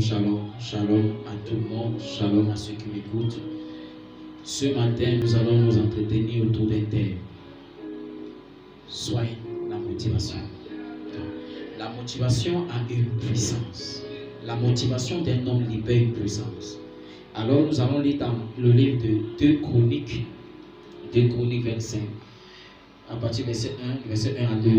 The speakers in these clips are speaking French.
Shalom, shalom à tout le monde, shalom à ceux qui m'écoutent. Ce matin, nous allons nous entretenir autour d'un thème. Soyez la motivation. La motivation a une puissance. La motivation d'un homme libère une puissance. Alors nous allons lire dans le livre de 2 Chroniques 25. À partir du verset 1 à 2,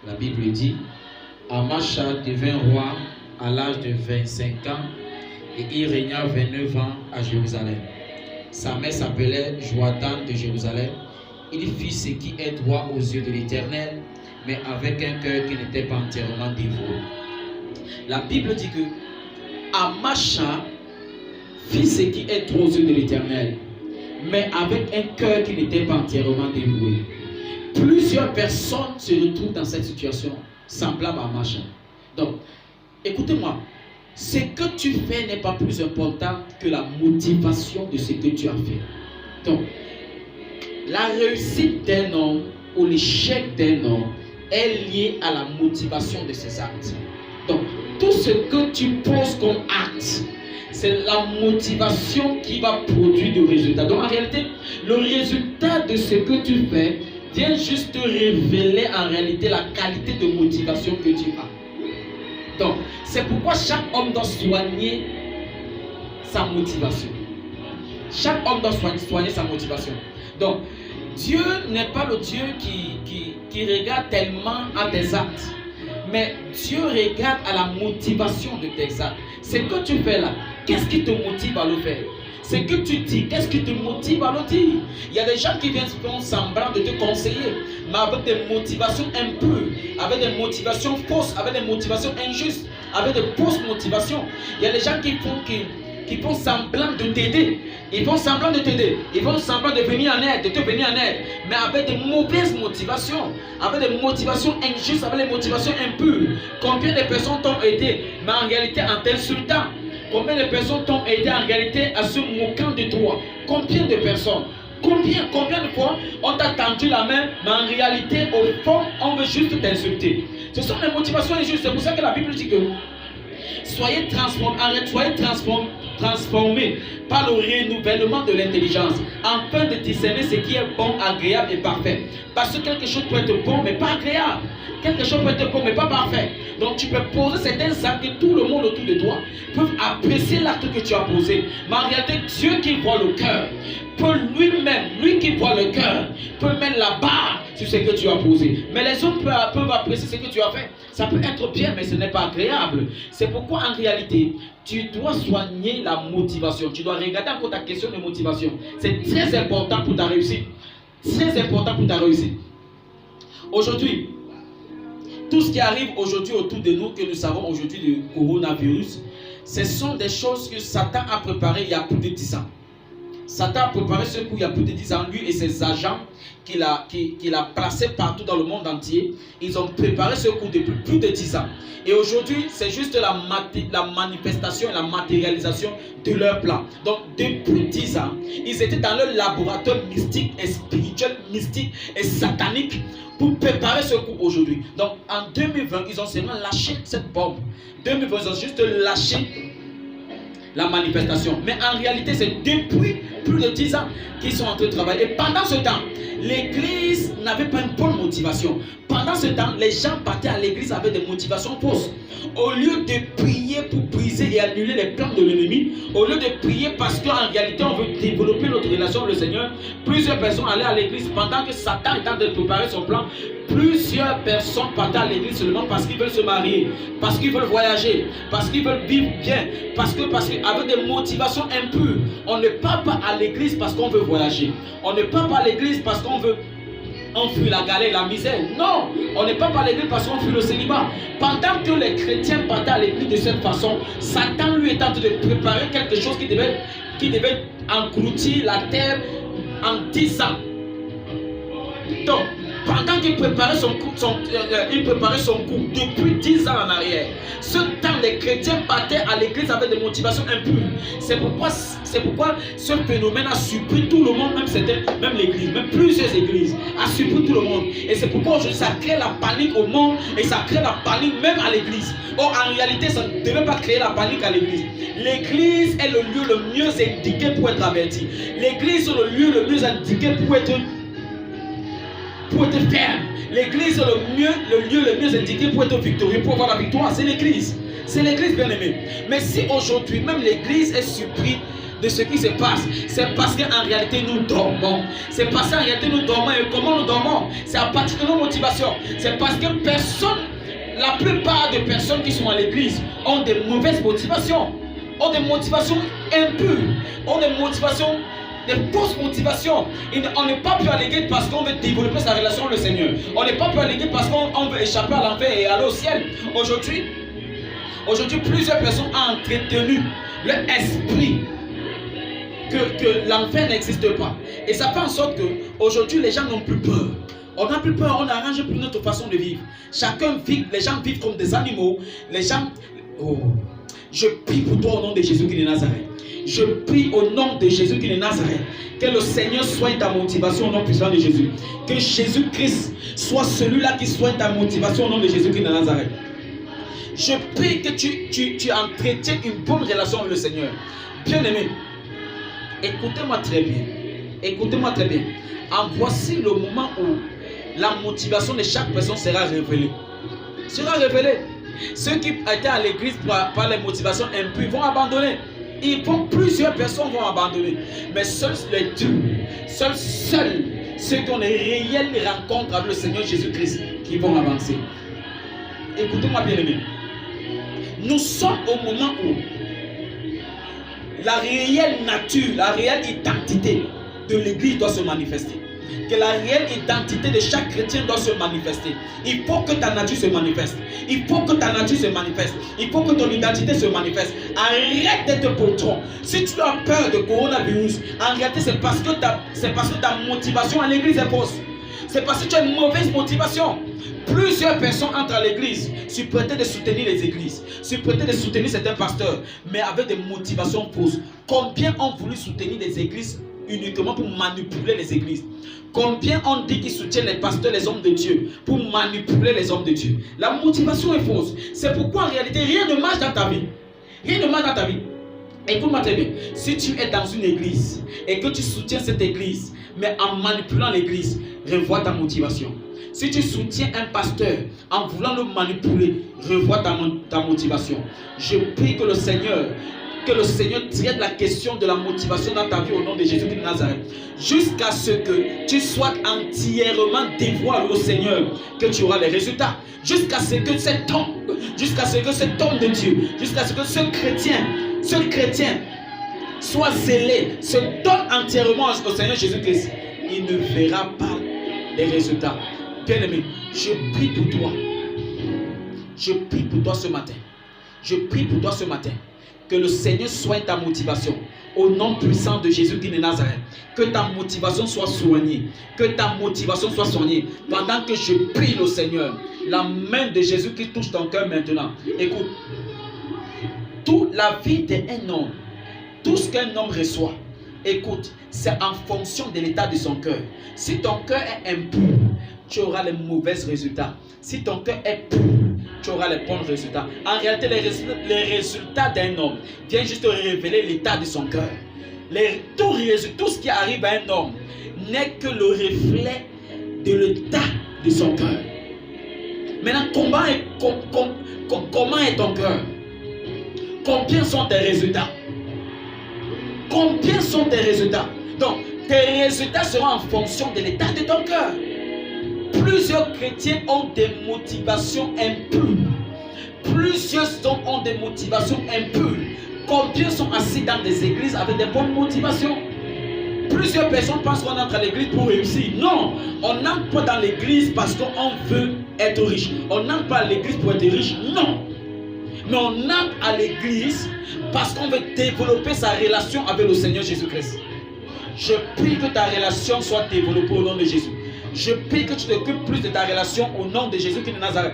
la Bible dit: Amacha devint roi à l'âge de 25 ans et il régna 29 ans à Jérusalem. Sa mère s'appelait Joadan de Jérusalem. Il fit ce qui est droit aux yeux de l'Éternel, mais avec un cœur qui n'était pas entièrement dévoué. La Bible dit que Amacha fit ce qui est droit aux yeux de l'Éternel, mais avec un cœur qui n'était pas entièrement dévoué. Plusieurs personnes se retrouvent dans cette situation semblable à Amacha. Donc, écoutez-moi, ce que tu fais n'est pas plus important que la motivation de ce que tu as fait. Donc, la réussite d'un homme ou l'échec d'un homme est lié à la motivation de ses actes. Donc, tout ce que tu poses comme acte, c'est la motivation qui va produire le résultat. Donc, en réalité, le résultat de ce que tu fais vient juste te révéler en réalité la qualité de motivation que tu as. Donc, c'est pourquoi chaque homme doit soigner sa motivation. Chaque homme doit soigner sa motivation. Donc, Dieu n'est pas le Dieu qui regarde tellement à tes actes, mais Dieu regarde à la motivation de tes actes. Ce que tu fais là, qu'est-ce qui te motive à le faire? Ce que tu dis, qu'est-ce qui te motive à le dire? Il y a des gens qui viennent faire semblant de te conseiller, mais avec des motivations impures, avec des motivations fausses, avec des motivations injustes, avec des fausses motivations. Il y a des gens qui font semblant de t'aider. Ils font semblant de t'aider. Ils font semblant de venir en aide, de te venir en aide, mais avec des mauvaises motivations, avec des motivations injustes, avec des motivations impures. Combien de personnes t'ont aidé, mais en réalité en t'insultant? Combien de personnes t'ont aidé en réalité à se moquant de toi? Combien de personnes? Combien de fois on t'a tendu la main, mais en réalité, au fond, on veut juste t'insulter? Ce sont des motivations injustes. C'est pour ça que la Bible dit que soyez transformés par le renouvellement de l'intelligence, afin de discerner ce qui est bon, agréable et parfait. Parce que quelque chose peut être bon, mais pas agréable. Quelque chose peut être bon, mais pas parfait. Donc tu peux poser certains actes que tout le monde autour de toi peut apprécier l'acte que tu as posé. Mais en réalité, Dieu qui voit le cœur, peut lui-même, lui qui voit le cœur, peut mettre la barre sur ce que tu as posé. Mais les autres peuvent apprécier ce que tu as fait. Ça peut être bien, mais ce n'est pas agréable. C'est pourquoi en réalité, tu dois soigner la motivation. Tu dois regarder encore ta question de motivation. C'est très important pour ta réussite. Très important pour ta réussite. Aujourd'hui, tout ce qui arrive aujourd'hui autour de nous, que nous savons aujourd'hui du coronavirus, ce sont des choses que Satan a préparées il y a plus de 10 ans. Satan a préparé ce coup il y a plus de 10 ans, lui et ses agents qu'il a placés partout dans le monde entier. Ils ont préparé ce coup depuis plus de 10 ans. Et aujourd'hui, c'est juste la manifestation et la matérialisation de leur plan. Donc, depuis 10 ans, ils étaient dans leur laboratoire mystique et spirituel, mystique et satanique pour préparer ce coup aujourd'hui. Donc, en 2020, ils ont seulement lâché cette bombe. 2020, ils ont juste lâché la manifestation. Mais en réalité, c'est depuis plus de 10 ans qu'ils sont en train de travailler. Et pendant ce temps, l'église n'avait pas une bonne motivation. Pendant ce temps, les gens partaient à l'église avec des motivations fausses. Au lieu de prier pour briser et annuler les plans de l'ennemi, au lieu de prier parce qu'en réalité on veut développer notre relation avec le Seigneur, plusieurs personnes allaient à l'église pendant que Satan est en train de préparer son plan. Plusieurs personnes partaient à l'église seulement parce qu'ils veulent se marier, parce qu'ils veulent voyager, parce qu'ils veulent vivre bien, parce qu'avec des motivations impures. On ne part pas à l'église parce qu'on veut voyager. On ne part pas à l'église parce qu'on veut fuit la galère, la misère. Non, on n'est pas à l'église parce qu'on fuit le célibat. Pendant que les chrétiens partaient à l'église de cette façon, Satan lui est en train de préparer quelque chose qui devait engloutir la terre en 10 ans. Donc, pendant qu'il préparait son coup depuis 10 ans en arrière. Ce temps, les chrétiens partaient à l'église avec des motivations impures. C'est pourquoi ce phénomène a surpris tout le monde, même l'église, même plusieurs églises, a surpris tout le monde. Et c'est pourquoi aujourd'hui ça crée la panique au monde et ça crée la panique même à l'église. Or, en réalité, ça ne devait pas créer la panique à l'église. L'église est le lieu le mieux indiqué pour être averti. L'église est le lieu le mieux indiqué pour être ferme. L'église est le lieu le mieux indiqué pour être victorieux, pour avoir la victoire. C'est l'église. C'est l'église, bien aimé. Mais si aujourd'hui, même l'église est surprise de ce qui se passe, c'est parce qu'en réalité nous dormons. C'est parce qu'en réalité nous dormons. Et comment nous dormons? C'est à partir de nos motivations. C'est parce que la plupart des personnes qui sont à l'église ont des mauvaises motivations, ont des motivations impures, ont des motivations, des fausses motivations. On n'est pas plus à l'église parce qu'on veut développer sa relation avec le Seigneur. On n'est pas plus à l'église parce qu'on veut échapper à l'enfer et aller au ciel. Aujourd'hui, plusieurs personnes ont entretenu leur esprit que l'enfer n'existe pas. Et ça fait en sorte que aujourd'hui les gens n'ont plus peur. On n'a plus peur, on arrange plus notre façon de vivre. Chacun vit, les gens vivent comme des animaux. Les gens... Oh, je prie pour toi au nom de Jésus qui est de Nazareth. Je prie au nom de Jésus qui est de Nazareth. Que le Seigneur soigne ta motivation au nom puissant de Jésus. Que Jésus-Christ soit celui-là qui soigne ta motivation au nom de Jésus qui est de Nazareth. Je prie que tu entretiennes une bonne relation avec le Seigneur. Bien aimé, écoutez-moi très bien. Écoutez-moi très bien. En voici le moment où la motivation de chaque personne sera révélée. Sera révélée. Ceux qui étaient à l'église par les motivations impures vont abandonner. Plusieurs personnes vont abandonner. Mais seuls les deux, seuls ceux qui ont une réelle rencontre avec le Seigneur Jésus-Christ qui vont avancer. Écoutez-moi bien aimé. Nous sommes au moment où la réelle nature, la réelle identité de l'église doit se manifester. Que la réelle identité de chaque chrétien doit se manifester. Il faut que ta nature se manifeste. Il faut que ta nature se manifeste. Il faut que ton identité se manifeste. Arrête d'être poltron. Si tu as peur de coronavirus, en réalité c'est parce que ta motivation à l'église est fausse. C'est parce que tu as une mauvaise motivation. Plusieurs personnes entrent à l'église sur prétexte de soutenir les églises, sur prétexte de soutenir certains pasteurs, mais avec des motivations fausses. Combien ont voulu soutenir les églises uniquement pour manipuler les églises? Combien ont dit qu'ils soutiennent les pasteurs, les hommes de Dieu, pour manipuler les hommes de Dieu? La motivation est fausse. C'est pourquoi en réalité rien ne marche dans ta vie. Rien ne marche dans ta vie. Écoute-moi très bien. Si tu es dans une église et que tu soutiens cette église, mais en manipulant l'église, revois ta motivation. Si tu soutiens un pasteur en voulant le manipuler, revois ta motivation. Je prie que le Seigneur traite la question de la motivation dans ta vie au nom de Jésus de Nazareth. Jusqu'à ce que tu sois entièrement dévoué au Seigneur, que tu auras les résultats. Jusqu'à ce que cet homme de Dieu, jusqu'à ce que ce chrétien soit zélé, se donne entièrement au Seigneur Jésus-Christ, il ne verra pas les résultats. Bien-aimé, je prie pour toi. Je prie pour toi ce matin. Je prie pour toi ce matin. Que le Seigneur soigne ta motivation. Au nom puissant de Jésus qui est de Nazareth. Que ta motivation soit soignée. Que ta motivation soit soignée. Pendant que je prie le Seigneur, la main de Jésus qui touche ton cœur maintenant. Écoute. Toute la vie d'un homme, tout ce qu'un homme reçoit, écoute, c'est en fonction de l'état de son cœur. Si ton cœur est impur, tu auras les mauvais résultats. Si ton cœur est pur, tu auras les bons résultats. En réalité, les résultats d'un homme viennent juste révéler l'état de son cœur. Tout ce qui arrive à un homme n'est que le reflet de l'état de son cœur. Maintenant, comment est ton cœur? Combien sont tes résultats? Combien sont tes résultats? Donc, tes résultats seront en fonction de l'état de ton cœur. Plusieurs chrétiens ont des motivations impures. Plusieurs hommes ont des motivations impures. Combien sont assis dans des églises avec des bonnes motivations? Plusieurs personnes pensent qu'on entre à l'église pour réussir. Non, on n'entre pas dans l'église parce qu'on veut être riche. On n'entre pas à l'église pour être riche. Non. Mais on entre à l'église parce qu'on veut développer sa relation avec le Seigneur Jésus-Christ. Je prie que ta relation soit développée au nom de Jésus. Je prie que tu t'occupes plus de ta relation au nom de Jésus-Christ de Nazareth.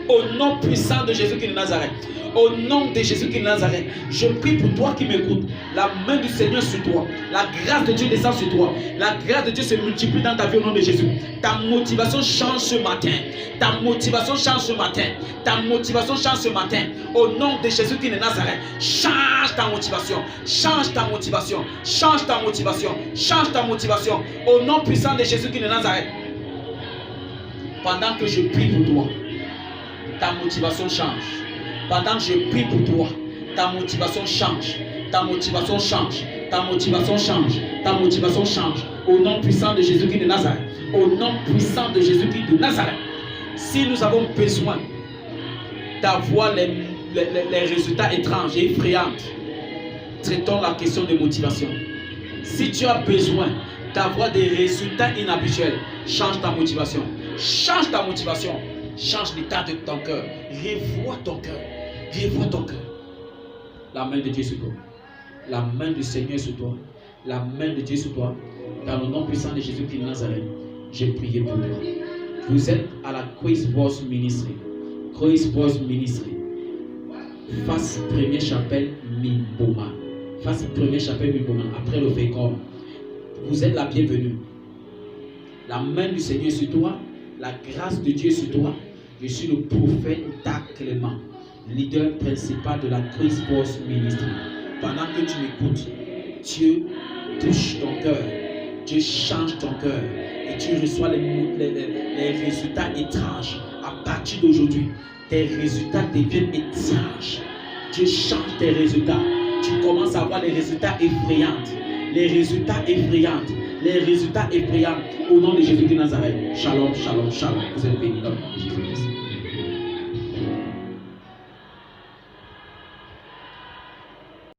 Au nom puissant de Jésus-Christ de Nazareth. Au nom de Jésus-Christ de Nazareth. Je prie pour toi qui m'écoutes. La main du Seigneur sur toi. La grâce de Dieu descend sur toi. La grâce de Dieu se multiplie dans ta vie au nom de Jésus. Ta motivation change ce matin. Ta motivation change ce matin. Ta motivation change ce matin. Au nom de Jésus-Christ de Nazareth. Change ta motivation. Change ta motivation. Change ta motivation. Change ta motivation. Au nom puissant de Jésus-Christ de Nazareth. Pendant que je prie pour toi, ta motivation change. Pendant que je prie pour toi, ta motivation change. Ta motivation change. Ta motivation change. Ta motivation change. Au nom puissant de Jésus-Christ de Nazareth. Au nom puissant de Jésus-Christ de Nazareth. Si nous avons besoin d'avoir les résultats étranges et effrayants, traitons la question de motivation. Si tu as besoin d'avoir des résultats inhabituels, change ta motivation. Change ta motivation. Change l'état de ton cœur. Revois ton cœur. Revois ton cœur. La main de Dieu sur toi. La main du Seigneur sur toi. La main de Dieu sur toi. Dans le nom puissant de Jésus-Christ de Nazareth, j'ai prié pour toi. Vous êtes à la Grace Voice Ministry. Grace Voice Ministry. Face première chapelle Mimboma. Face première chapelle Mimboma. Après le Fécom. Vous êtes la bienvenue. La main du Seigneur sur toi. La grâce de Dieu sur toi. Je suis le prophète Dag Clément, leader principal de la Grace Voice Ministry. Pendant que tu m'écoutes, Dieu touche ton cœur. Dieu change ton cœur. Et tu reçois les résultats étranges. À partir d'aujourd'hui, tes résultats deviennent étranges. Dieu change tes résultats. Tu commences à avoir les résultats effrayants. Les résultats effrayants. Les résultats effrayants au nom de Jésus de Nazareth. Shalom, shalom, shalom. Vous êtes bénis dans le nom de Jésus-Christ.